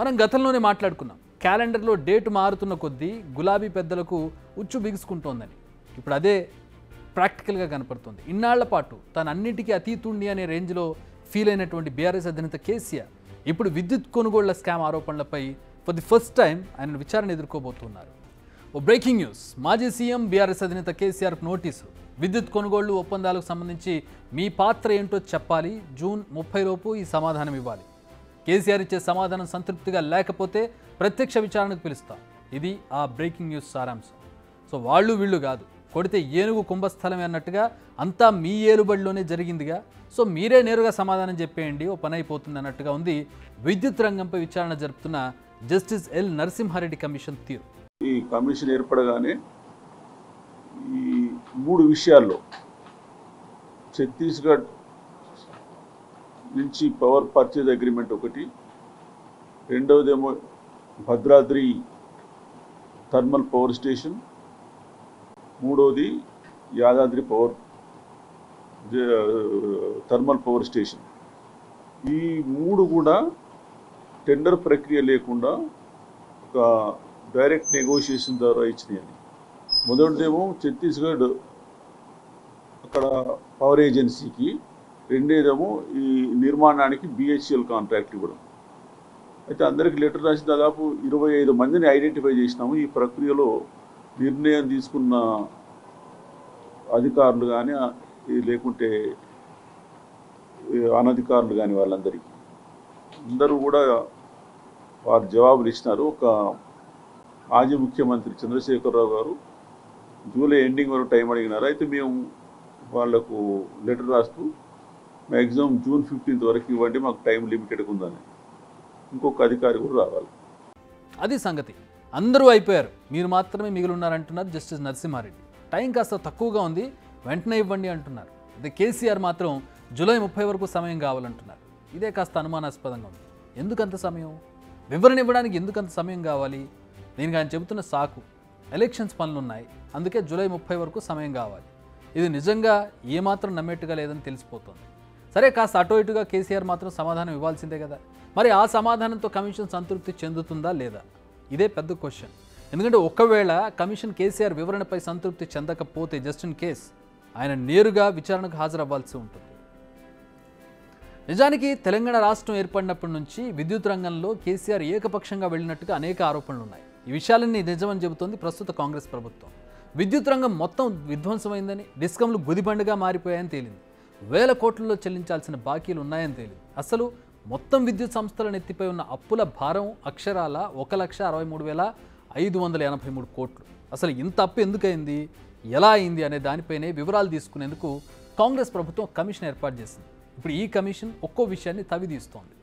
మనం గతంలోనే మాట్లాడుకున్నాం, క్యాలెండర్లో డేట్ మారుతున్న కొద్దీ గులాబీ పెద్దలకు ఉచ్చు బిగుసుకుంటోందని. ఇప్పుడు అదే ప్రాక్టికల్గా కనపడుతుంది. ఇన్నాళ్ల పాటు తను అన్నిటికీ అతీతుండి అనే రేంజ్లో ఫీల్ అయినటువంటి బీఆర్ఎస్ అధినేత కేసీఆర్ ఇప్పుడు విద్యుత్ కొనుగోళ్ల స్కామ్ ఆరోపణలపై ఫర్ ది ఫస్ట్ టైం ఆయన విచారణ ఎదుర్కోబోతున్నారు. ఓ బ్రేకింగ్ న్యూస్, మాజీ సీఎం బీఆర్ఎస్ అధినేత కేసీఆర్కు నోటీసు. విద్యుత్ కొనుగోళ్లు ఒప్పందాలకు సంబంధించి మీ పాత్ర ఏంటో చెప్పాలి, జూన్ 30 లోపు ఈ సమాధానం ఇవ్వాలి. కేసీఆర్ ఇచ్చే సమాధానం సంతృప్తిగా లేకపోతే ప్రత్యక్ష విచారణకు పిలుస్తాం. ఇది ఆ బ్రేకింగ్ న్యూస్ సారాంశం. సో వాళ్ళు వీళ్ళు కాదు, కొడితే ఏనుగు కుంభస్థలమే అన్నట్టుగా అంతా మీ ఏలుబడిలోనే జరిగిందిగా, సో మీరే నేరుగా సమాధానం చెప్పేయండి, ఓ పని అయిపోతుంది అన్నట్టుగా ఉంది విద్యుత్ రంగంపై విచారణ జరుపుతున్న జస్టిస్ ఎల్ నరసింహారెడ్డి కమిషన్ తీరు. ఈ కమిషన్ ఏర్పడగానే ఈ 3 విషయాల్లో ఛత్తీస్గఢ్ నుంచి పవర్ పర్చేజ్ అగ్రిమెంట్ ఒకటి, రెండవదేమో భద్రాద్రి థర్మల్ పవర్ స్టేషన్, మూడవది యాదాద్రి థర్మల్ పవర్ స్టేషన్. ఈ 3 కూడా టెండర్ ప్రక్రియ లేకుండా ఒక డైరెక్ట్ నెగోషియేషన్ ద్వారా ఇచ్చినాయని. మొదటిదేమో ఛత్తీస్గఢ్ అక్కడ పవర్ ఏజెన్సీకి, రెండేదేమో ఈ నిర్మాణానికి బిహెచ్ఎల్ కాంట్రాక్ట్ ఇవ్వడం. అయితే అందరికి లెటర్ రాసి దాదాపు 25 మందిని ఐడెంటిఫై చేసినాము. ఈ ప్రక్రియలో నిర్ణయం తీసుకున్న అధికారులు కానీ లేకుంటే అనధికారులు కానీ వాళ్ళందరికీ అందరూ కూడా వారు జవాబులు ఇచ్చినారు. ఒక మాజీ ముఖ్యమంత్రి చంద్రశేఖరరావు గారు జూలై ఎండింగ్ వరకు టైం అడిగినారు. అయితే మేము వాళ్లకు లెటర్ రాస్తూ మ్యాక్సిమం జూన్ 15 వరకు ఇవ్వండి, మాకు టైం లిమిటెడ్గా ఉందని. ఇంకొక అధికారి కూడా రావాలి. అది సంగతి. అందరూ అయిపోయారు, మీరు మాత్రమే మిగిలి ఉన్నారంటున్నారు జస్టిస్ నరసింహారెడ్డి. టైం కాస్త తక్కువగా ఉంది, వెంటనే ఇవ్వండి అంటున్నారు. అదే కేసీఆర్ మాత్రం జూలై 30 వరకు సమయం కావాలంటున్నారు. ఇదే కాస్త అనుమానాస్పదంగా ఉంది. ఎందుకంత సమయం? వివరణ ఇవ్వడానికి ఎందుకంత సమయం కావాలి? దీనికి ఆయన చెబుతున్న సాకు ఎలక్షన్స్ పనులున్నాయి, అందుకే జూలై 30 వరకు సమయం కావాలి. ఇది నిజంగా ఏమాత్రం నమ్మేట్టుగా లేదని తెలిసిపోతుంది. సరే, కాస్త అటో ఇటుగా కేసీఆర్ మాత్రం సమాధానం ఇవ్వాల్సిందే కదా. మరి ఆ సమాధానంతో కమిషన్ సంతృప్తి చెందుతుందా లేదా? ఇదే పెద్ద క్వశ్చన్. ఎందుకంటే ఒకవేళ కమిషన్ కేసీఆర్ వివరణపై సంతృప్తి చెందకపోతే జస్ట్ ఇన్ కేస్ ఆయన నేరుగా విచారణకు హాజరవ్వాల్సి ఉంటుంది. నిజానికి తెలంగాణ రాష్ట్రం ఏర్పడినప్పటి నుంచి విద్యుత్ రంగంలో కేసీఆర్ ఏకపక్షంగా వెళ్ళినట్టుగా అనేక ఆరోపణలు ఉన్నాయి. ఈ విషయాలన్నీ నిజమని చెబుతోంది ప్రస్తుత కాంగ్రెస్ ప్రభుత్వం. విద్యుత్ రంగం మొత్తం విధ్వంసమైందని, డిస్కంలు గుదిబండగా మారిపోయాయని తేలింది. వేల కోట్లలో చెల్లించాల్సిన బాకీలు ఉన్నాయని తేలింది. అసలు మొత్తం విద్యుత్ సంస్థలను ఎత్తిపై ఉన్న అప్పుల భారం అక్షరాల 1,63,583 కోట్లు. అసలు ఇంత అప్పు ఎందుకైంది, ఎలా అయింది అనే దానిపైనే వివరాలు తీసుకునేందుకు కాంగ్రెస్ ప్రభుత్వం కమిషన్ ఏర్పాటు చేసింది. ఇప్పుడు ఈ కమిషన్ ఒక్కో విషయాన్ని తవ్వితీస్తోంది.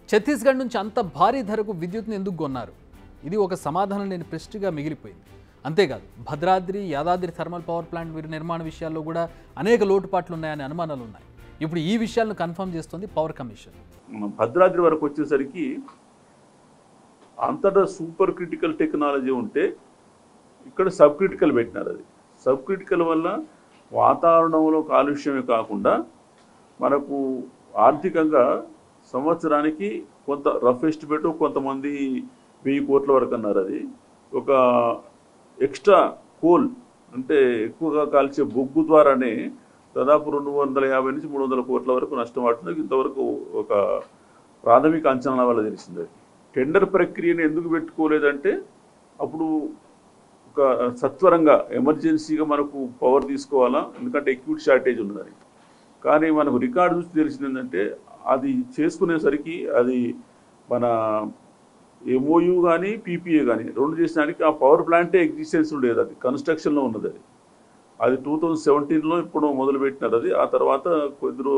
ఛత్తీస్గఢ్ నుంచి అంత భారీ ధరకు విద్యుత్ని ఎందుకు కొన్నారు? ఇది ఒక సమాధానం లేని ప్రశ్నగా మిగిలిపోయింది. అంతేకాదు, Bhadradri, Yadadri thermal power plant నిర్మాణ విషయాల్లో కూడా అనేక లోటుపాట్లు ఉన్నాయనే అనుమానాలు ఉన్నాయి. ఇప్పుడు ఈ విషయాలను కన్ఫర్మ్ చేస్తుంది పవర్ కమిషన్. భద్రాద్రి వరకు వచ్చేసరికి అంతటా సూపర్ క్రిటికల్ టెక్నాలజీ ఉంటే ఇక్కడ సబ్ క్రిటికల్ పెట్టినారు. అది సబ్ క్రిటికల్ వల్ల వాతావరణంలో కాలుష్యమే కాకుండా మనకు ఆర్థికంగా సంవత్సరానికి కొంత రఫ్ ఎస్టిమేట్ కొంతమంది 1000 కోట్ల వరకు అన్నారు. అది ఒక ఎక్స్ట్రా కోల్ అంటే ఎక్కువగా కాల్చే బొగ్గు ద్వారానే దాదాపు 250 నుంచి 300 కోట్ల వరకు నష్టం పడుతుంది. ఇంతవరకు ఒక ప్రాథమిక అంచనా వల్ల తెలిసింది. టెండర్ ప్రక్రియను ఎందుకు పెట్టుకోలేదంటే అప్పుడు ఒక సత్వరంగా ఎమర్జెన్సీగా మనకు పవర్ తీసుకోవాలా, ఎందుకంటే ఎక్యూట్ షార్టేజ్ ఉన్నదని. కానీ మనకు రికార్డు చూసి తెలిసింది ఏంటంటే అది చేసుకునేసరికి అది మన ఎంఓయూ కానీ పీపీఏ కానీ 2 చేసినానికి ఆ పవర్ ప్లాంటే ఎగ్జిస్టెన్స్ ఉండేది. అది కన్స్ట్రక్షన్లో ఉన్నది. అది 2017లో ఇప్పుడు మొదలుపెట్టినారు. అది ఆ తర్వాత కొద్దిరు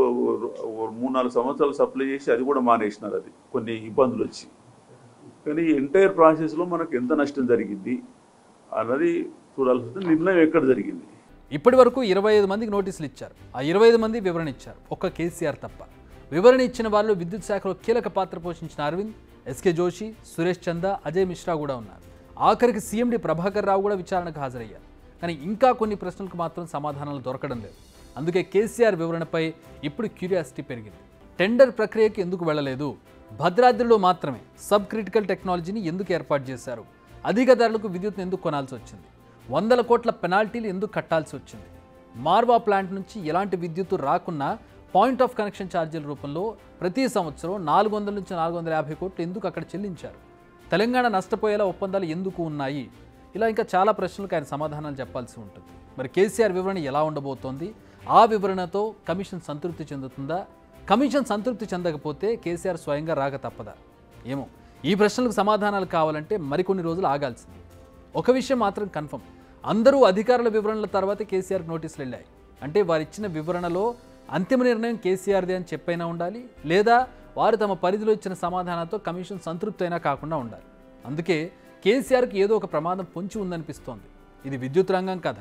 3-4 సంవత్సరాలు సప్లై చేసి అది కూడా మానేసినారు. అది కొన్ని ఇబ్బందులు వచ్చి. కానీ ఎంటైర్ ప్రాసెస్లో మనకు ఎంత నష్టం జరిగింది అన్నది చూడాల్సి వస్తుంది. నిర్ణయం ఎక్కడ జరిగింది? ఇప్పటి వరకు 25 మందికి నోటీసులు ఇచ్చారు. ఆ 25 మంది వివరణ ఇచ్చారు, ఒక్క కేసీఆర్ తప్ప. వివరణ ఇచ్చిన వాళ్ళు విద్యుత్ శాఖలో కీలక పాత్ర పోషించిన అరవింద్, ఎస్కే జోషి, సురేష్ చందా, అజయ్ మిశ్రా కూడా ఉన్నారు. ఆఖరికి సీఎండి ప్రభాకర్ రావు కూడా విచారణకు హాజరయ్యారు. కానీ ఇంకా కొన్ని ప్రశ్నలకు మాత్రం సమాధానాలు దొరకడం లేదు. అందుకే కేసీఆర్ వివరణపై ఇప్పుడు క్యూరియాసిటీ పెరిగింది. టెండర్ ప్రక్రియకి ఎందుకు వెళ్ళలేదు, భద్రాద్రిలో మాత్రమే సబ్ క్రిటికల్ టెక్నాలజీని ఎందుకు ఏర్పాటు చేశారు? అధిక ధరలకు విద్యుత్ను ఎందుకు కొనాల్సి వచ్చింది? 100 కోట్ల పెనాల్టీలు ఎందుకు కట్టాల్సి వచ్చింది? మార్వా ప్లాంట్ నుంచి ఎలాంటి విద్యుత్తు రాకున్నా పాయింట్ ఆఫ్ కనెక్షన్ ఛార్జీల రూపంలో ప్రతి సంవత్సరం 400 నుంచి 450 కోట్లు ఎందుకు అక్కడ చెల్లించారు? తెలంగాణ నష్టపోయేలా ఒప్పందాలు ఎందుకు ఉన్నాయి? ఇలా ఇంకా చాలా ప్రశ్నలకు ఆయన సమాధానాలు చెప్పాల్సి ఉంటుంది. మరి కేసీఆర్ వివరణ ఎలా ఉండబోతోంది? ఆ వివరణతో కమిషన్ సంతృప్తి చెందుతుందా? కమిషన్ సంతృప్తి చెందకపోతే కేసీఆర్ స్వయంగా రాక తప్పదా? ఏమో, ఈ ప్రశ్నలకు సమాధానాలు కావాలంటే మరికొన్ని రోజులు ఆగాల్సింది. ఒక విషయం మాత్రం కన్ఫర్మ్, అందరూ అధికారుల వివరణల తర్వాతే కేసీఆర్కి నోటీసులు వెళ్ళాయి. అంటే వారిచ్చిన వివరణలో అంతిమ నిర్ణయం కేసీఆర్దే అని చెప్పైనా ఉండాలి, లేదా వారు తమ పరిధిలో ఇచ్చిన సమాధానంతో కమిషన్ సంతృప్తి అయినా కాకుండా ఉండాలి. అందుకే కేసీఆర్కి ఏదో ఒక ప్రమాదం పొంచి ఉందనిపిస్తోంది. ఇది విద్యుత్ రంగం కథ.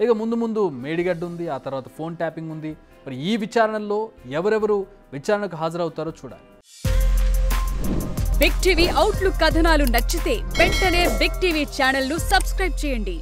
ఇక ముందు ముందు మేడిగడ్డ ఉంది, ఆ తర్వాత ఫోన్ ట్యాపింగ్ ఉంది. మరి ఈ విచారణలో ఎవరెవరు విచారణకు హాజరవుతారో చూడాలి. బిగ్ టీవీ అవుట్లుక్ కథనాలు నచ్చితే వెంటనే బిగ్ టీవీ ఛానల్ ను సబ్స్క్రైబ్ చేయండి.